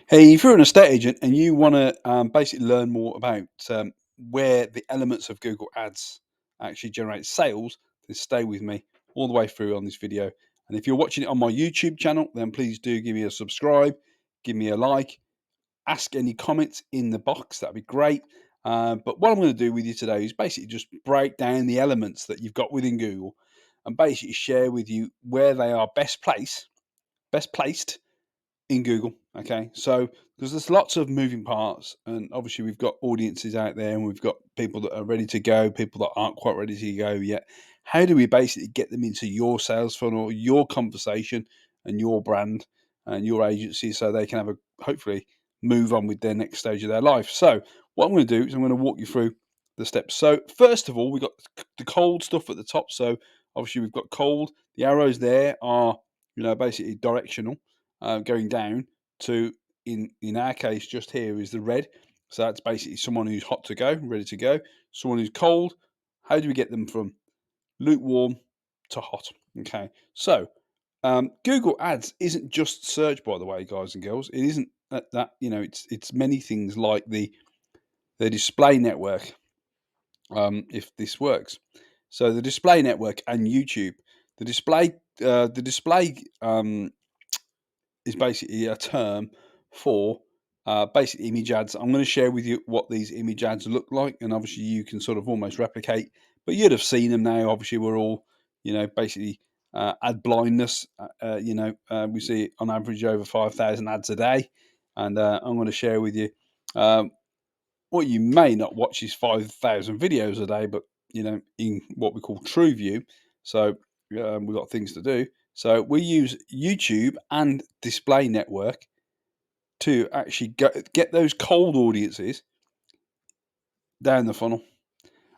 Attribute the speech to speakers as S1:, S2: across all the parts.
S1: Hey, if you're an estate agent and you want to basically learn more about where the elements of Google Ads actually generate sales, then stay with me all the way through on this video. And if you're watching it on my YouTube channel, then please do give me a subscribe, give me a like, ask any comments in the box. That'd be great. But what I'm going to do with you today is basically just break down the elements that you've got within Google and basically share with you where they are best placed in Google. Okay, so because there's lots of moving parts, and obviously we've got audiences out there, and we've got people that are ready to go, people that aren't quite ready to go yet. How do we basically get them into your sales funnel, your conversation, and your brand and your agency, so they can have a hopefully move on with their next stage of their life? So what I'm going to do is I'm going to walk you through the steps. So first of all, we've got the cold stuff at the top. So obviously we've got cold. The arrows there are basically directional, going down to, in our case just here is the red. So that's basically someone who's hot to go, ready to go. Someone who's cold, how do we get them from lukewarm to hot? Okay, so Google Ads isn't just search, by the way, guys and girls. It isn't that it's many things like the display network. If this works, so the display network and YouTube, the display is basically a term for basic image ads. I'm going to share with you what these image ads look like, and obviously you can sort of almost replicate, but you'd have seen them now. Obviously, we're all, basically ad blindness. We see on average over 5,000 ads a day, and I'm going to share with you um, what you may not watch is 5,000 videos a day, but in what we call True View. So we've got things to do. So we use YouTube and Display Network to actually get those cold audiences down the funnel.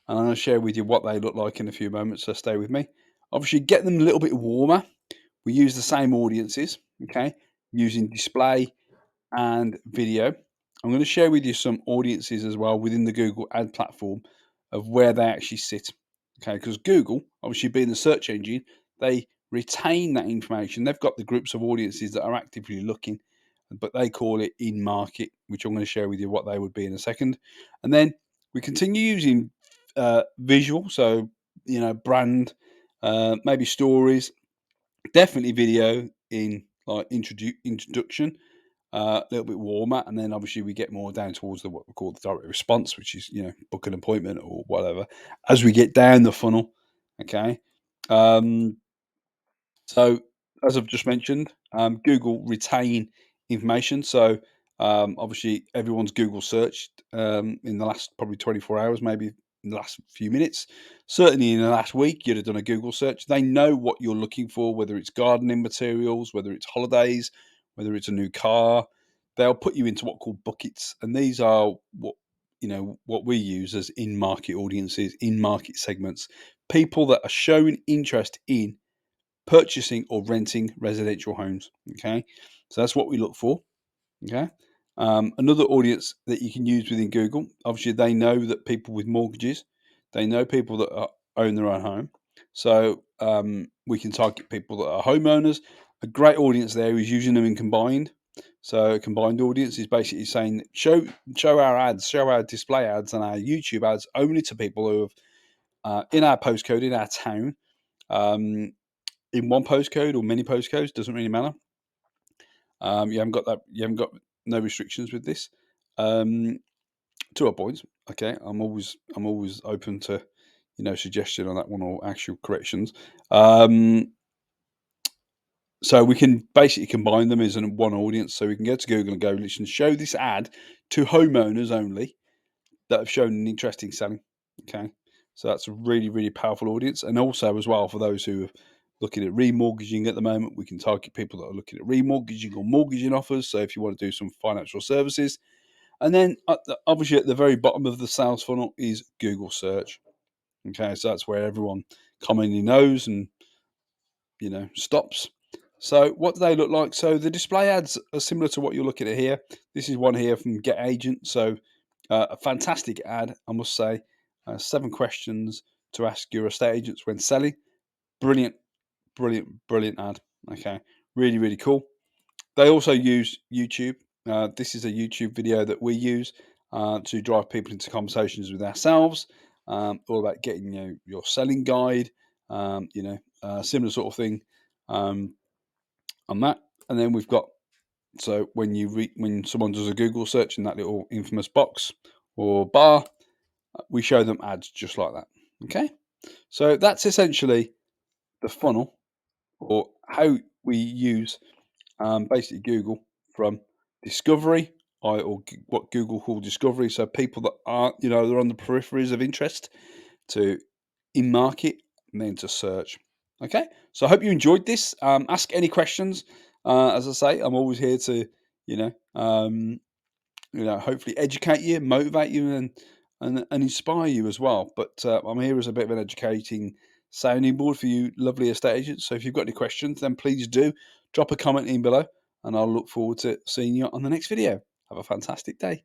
S1: And I'm going to share with you what they look like in a few moments. So stay with me. Obviously, get them a little bit warmer. We use the same audiences, okay, using display and video. I'm going to share with you some audiences as well within the Google ad platform of where they actually sit. Okay, because Google, obviously being the search engine, they retain that information. They've got the groups of audiences that are actively looking, but they call it in market, which I'm going to share with you what they would be in a second. And then we continue using visual, so brand, maybe stories, definitely video in like introduction, a little bit warmer, and then obviously we get more down towards the what we call the direct response, which is book an appointment or whatever. As we get down the funnel, okay. Um, so as I've just mentioned, Google retain information. So obviously everyone's Google searched in the last probably 24 hours, maybe in the last few minutes. Certainly in the last week, you'd have done a Google search. They know what you're looking for, whether it's gardening materials, whether it's holidays, whether it's a new car. They'll put you into what are called buckets, and these are what we use as in-market audiences, in-market segments, people that are showing interest in purchasing or renting residential homes. Okay, so that's what we look for. Okay, another audience that you can use within Google, obviously, they know that people with mortgages, they know people that own their own home. So we can target people that are homeowners. A great audience there is using them in combined. So a combined audience is basically saying show our ads, show our display ads and our YouTube ads only to people who have in our postcode, in our town. Um, in one postcode or many postcodes, doesn't really matter. You haven't got that. You haven't got no restrictions with this. To our points, okay. I'm always open to suggestion on that one or actual corrections. So we can basically combine them as one audience. So we can go to Google and go, listen, show this ad to homeowners only that have shown an interest in selling. Okay, so that's a really, really powerful audience, and also as well for those who are looking at remortgaging at the moment, we can target people that are looking at remortgaging or mortgaging offers. So if you want to do some financial services, and then obviously at the very bottom of the sales funnel is Google search. Okay, so that's where everyone commonly knows and stops. So what do they look like? So the display ads are similar to what you're looking at here. This is one here from Get Agent. So a fantastic ad, I must say. 7 questions to ask your estate agents when selling. Brilliant, brilliant, brilliant ad. Okay, really, really cool. They also use YouTube. This is a YouTube video that we use to drive people into conversations with ourselves, all about getting your selling guide, similar sort of thing um, on that. And then we've got, so when someone does a Google search in that little infamous box or bar, we show them ads just like that. Okay, so that's essentially the funnel, or how we use basically Google from discovery, what Google call discovery. So people that aren't, they're on the peripheries of interest, to in market, and then to search. Okay, so I hope you enjoyed this. Ask any questions. As I say, I'm always here to, you know, um, hopefully educate you, motivate you, and inspire you as well. But I'm here as a bit of an educating sounding board for you, lovely estate agents. So if you've got any questions, then please do drop a comment in below, and I'll look forward to seeing you on the next video. Have a fantastic day.